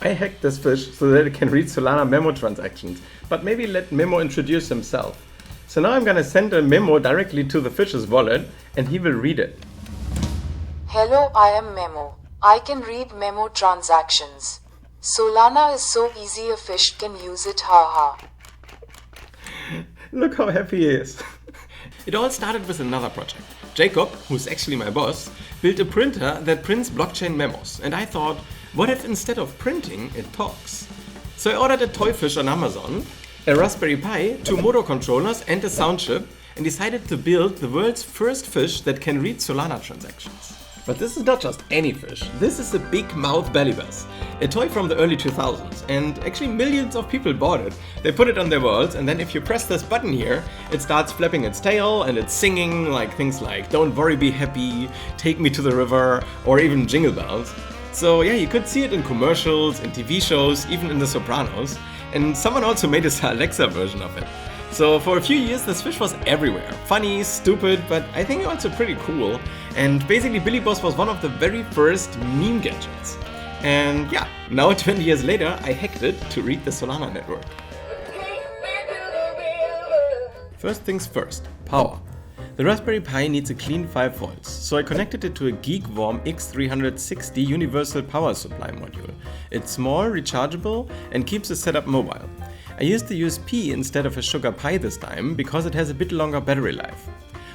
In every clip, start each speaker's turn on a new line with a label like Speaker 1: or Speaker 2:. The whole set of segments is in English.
Speaker 1: I hacked this fish so that it can read Solana memo transactions, but maybe let Memo introduce himself. So now I'm gonna send a memo directly to the fish's wallet and he will read it.
Speaker 2: Hello, I am Memo. I can read memo transactions. Solana is so easy a fish can use it, haha.
Speaker 1: Look how happy he is. It all started with another project. Jacob, who's actually my boss, built a printer that prints blockchain memos. And I thought, what if instead of printing, it talks? So I ordered a toy fish on Amazon, a Raspberry Pi, 2 motor controllers and a sound chip, and decided to build the world's first fish that can read Solana transactions. But this is not just any fish. This is a big mouth belly bass, a toy from the early 2000s, and actually millions of people bought it. They put it on their walls, and then if you press this button here, it starts flapping its tail and it's singing like things like "Don't worry, be happy," "Take me to the river," or even Jingle Bells. So yeah, you could see it in commercials, in TV shows, even in The Sopranos, and someone also made a Alexa version of it. So for a few years this fish was everywhere. Funny, stupid, but I think also pretty cool. And basically Billy Boss was one of the very first meme gadgets. And yeah, now 20 years later I hacked it to read the Solana network. First things first, power. The Raspberry Pi needs a clean 5 volts, so I connected it to a GeekWarm X360 universal power supply module. It's small, rechargeable, and keeps the setup mobile. I used the USB instead of a Sugar Pi this time because it has a bit longer battery life.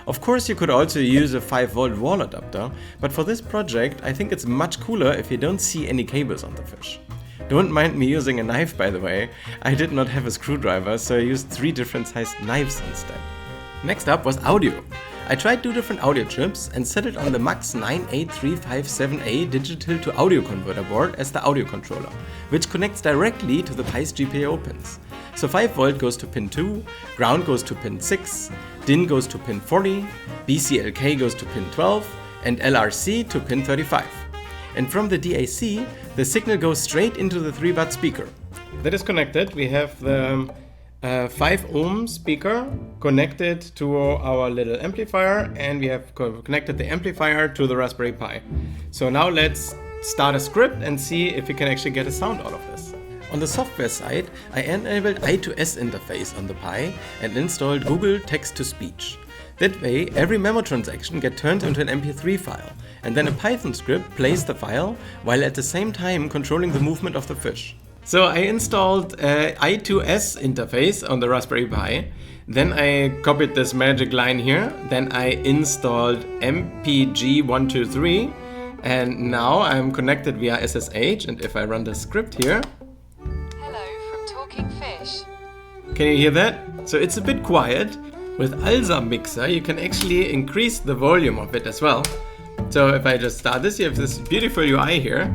Speaker 1: Of course you could also use a 5-volt wall adapter, but for this project I think it's much cooler if you don't see any cables on the fish. Don't mind me using a knife, by the way. I did not have a screwdriver, so I used 3 different sized knives instead. Next up was audio. I tried 2 different audio chips and set it on the MAX 98357A digital to audio converter board as the audio controller, which connects directly to the Pi's GPIO pins. So 5 volt goes to pin 2, ground goes to pin 6, DIN goes to pin 40, BCLK goes to pin 12, and LRC to pin 35. And from the DAC, the signal goes straight into the 3-watt speaker. That is connected. We have the 5 ohm speaker connected to our little amplifier, and we have connected the amplifier to the Raspberry Pi. So now let's start a script and see if we can actually get a sound out of this. On the software side, I enabled I2S interface on the Pi and installed Google Text-to-Speech. That way, every memo transaction gets turned into an MP3 file, and then a Python script plays the file while at the same time controlling the movement of the fish. So I installed I2S interface on the Raspberry Pi, then I copied this magic line here, then I installed MPG123, and now I'm connected via SSH, and if I run the script here...
Speaker 2: Hello from Talking Fish.
Speaker 1: Can you hear that? So it's a bit quiet. With ALSA Mixer you can actually increase the volume of it as well. So if I just start this, you have this beautiful UI here,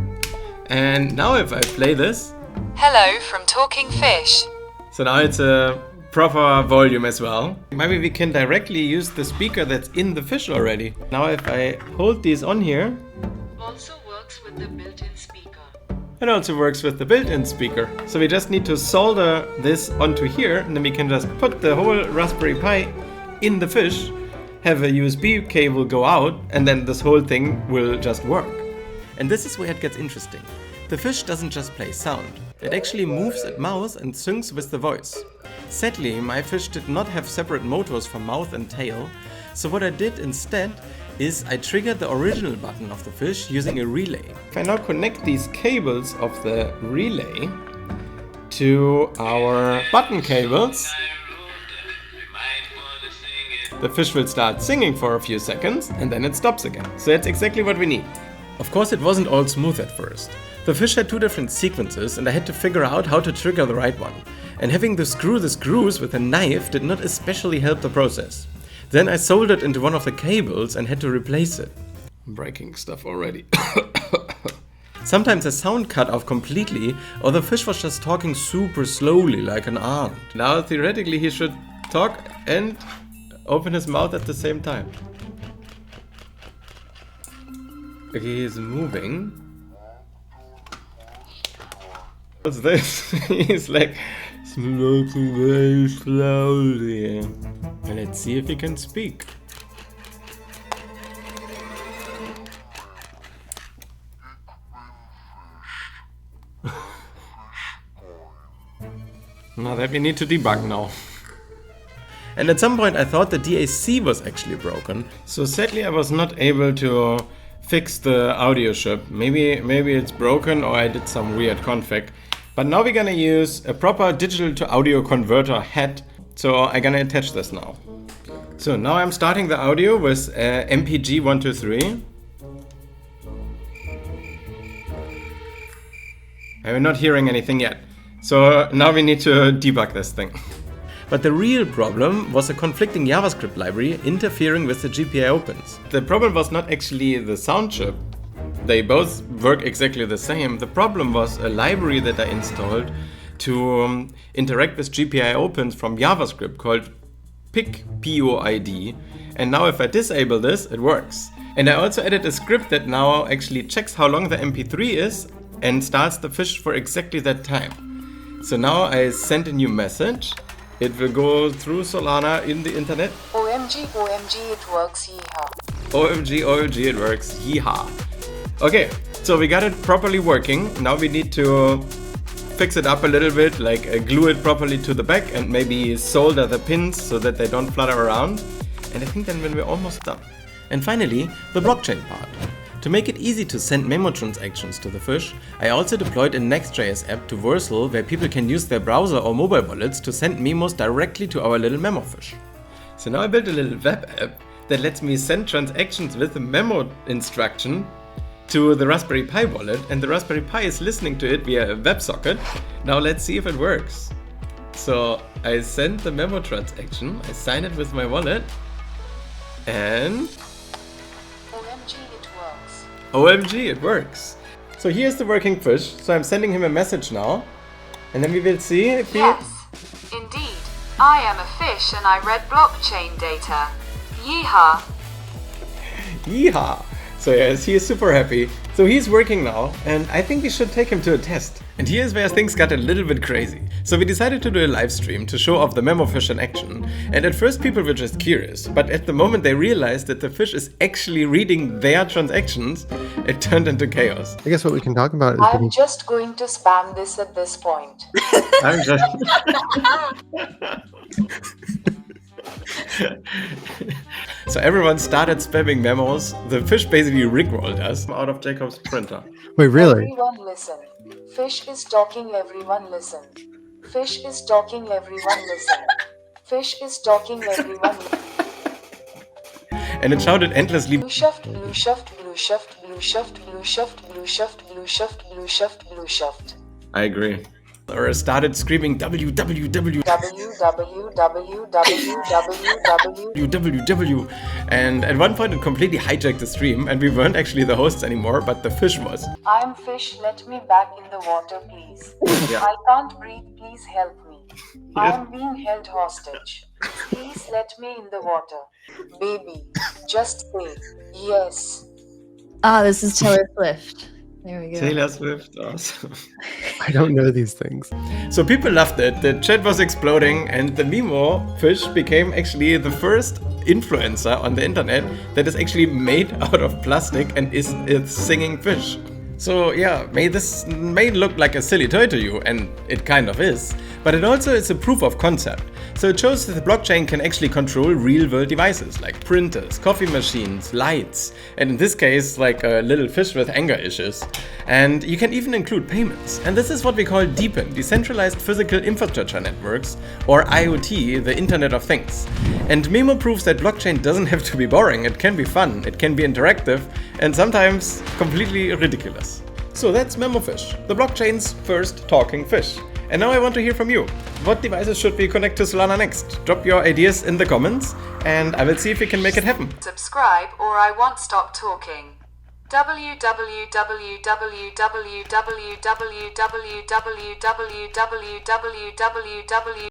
Speaker 1: and now if I play this...
Speaker 2: Hello from Talking Fish.
Speaker 1: So now it's a proper volume as well. Maybe we can directly use the speaker that's in the fish already. Now if I hold these on here...
Speaker 2: Also works with the built-in speaker.
Speaker 1: It also works with the built-in speaker. So we just need to solder this onto here, and then we can just put the whole Raspberry Pi in the fish, have a USB cable go out, and then this whole thing will just work. And this is where it gets interesting. The fish doesn't just play sound. It actually moves its mouth and syncs with the voice. Sadly, my fish did not have separate motors for mouth and tail, so what I did instead is I triggered the original button of the fish using a relay. If I now connect these cables of the relay to our button cables, the fish will start singing for a few seconds and then it stops again. So that's exactly what we need. Of course it wasn't all smooth at first. The fish had 2 different sequences and I had to figure out how to trigger the right one. And having to screw the screws with a knife did not especially help the process. Then I soldered into one of the cables and had to replace it. I'm breaking stuff already. Sometimes the sound cut off completely, or the fish was just talking super slowly like an aunt. Now theoretically he should talk and open his mouth at the same time. Okay, he's moving. What's this? He's like smoking very slowly. And let's see if he can speak. Now that we need to debug now. And at some point I thought the DAC was actually broken. So sadly I was not able to fix the audio chip. Maybe it's broken or I did some weird config. But now we're gonna use a proper digital to audio converter head. So I'm gonna attach this now. So now I'm starting the audio with MPG 123. And we're not hearing anything yet. So now we need to debug this thing. But the real problem was a conflicting JavaScript library interfering with the GPI opens. The problem was not actually the sound chip. They both work exactly the same. The problem was a library that I installed to interact with GPI opens from JavaScript called PIC, and now if I disable this, it works. And I also added a script that now actually checks how long the MP3 is and starts the fish for exactly that time. So now I send a new message. It will go through Solana in the internet.
Speaker 2: OMG, OMG, it works, yeehaw.
Speaker 1: OMG, OMG, it works, yeehaw. Okay, so we got it properly working. Now we need to fix it up a little bit, like glue it properly to the back and maybe solder the pins so that they don't flutter around. And I think then when we're almost done. And finally, the blockchain part. To make it easy to send memo transactions to the fish, I also deployed a Next.js app to Vercel where people can use their browser or mobile wallets to send memos directly to our little MemoFish. So now I built a little web app that lets me send transactions with a memo instruction to the Raspberry Pi wallet, and the Raspberry Pi is listening to it via a WebSocket. Now let's see if it works. So I send the memo transaction, I sign it with my wallet, and
Speaker 2: OMG, it works.
Speaker 1: OMG, it works. So here's the working fish. So I'm sending him a message now, and then we will see if he...
Speaker 3: Yes, indeed. I am a fish and I read blockchain data. Yeehaw.
Speaker 1: Yeehaw! So yes, he is super happy. So he's working now, and I think we should take him to a test. And here's where things got a little bit crazy. So we decided to do a live stream to show off the MemoFish in action. And at first people were just curious, but at the moment they realized that the fish is actually reading their transactions, it turned into chaos.
Speaker 4: I guess what we can talk about is
Speaker 2: I'm just going to spam this at this point.
Speaker 1: I'm just... So everyone started spamming memos. The fish basically rickrolled us out of Jacob's printer.
Speaker 4: Wait, really?
Speaker 2: Everyone listen. Fish is talking, everyone listen. Fish is talking, everyone listen. Fish is talking, everyone listen.
Speaker 1: And it shouted endlessly.
Speaker 2: Blue shaft, blue shaft, blue shaft, blue shaft, blue shaft, blue shaft, blue shaft, blue shaft, blue shaft.
Speaker 1: I agree. Or started screaming www. And at one point it completely hijacked the stream, and we weren't actually the hosts anymore, but the fish was.
Speaker 2: I'm fish, let me back in the water, please.
Speaker 1: Yeah.
Speaker 2: I can't breathe, please help me. I am being held hostage. Please let me in the water. Baby, just say yes.
Speaker 5: Ah, this is Taylor Swift. There we go.
Speaker 1: Taylor Swift, awesome.
Speaker 4: I don't know these things.
Speaker 1: So people loved it, the chat was exploding, and the MemoFish became actually the first influencer on the internet that is actually made out of plastic and is a singing fish. So yeah, this may look like a silly toy to you, and it kind of is, but it also is a proof of concept. So it shows that the blockchain can actually control real-world devices like printers, coffee machines, lights, and in this case like a little fish with anger issues. And you can even include payments. And this is what we call DePIN, Decentralized Physical Infrastructure Networks, or IoT, the Internet of Things. And Memo proves that blockchain doesn't have to be boring, it can be fun, it can be interactive, and sometimes completely ridiculous. So that's MemoFish, the blockchain's first talking fish. And now I want to hear from you. What devices should we connect to Solana next? Drop your ideas in the comments, and I will see if we can make it happen.
Speaker 3: Subscribe or I won't stop talking. www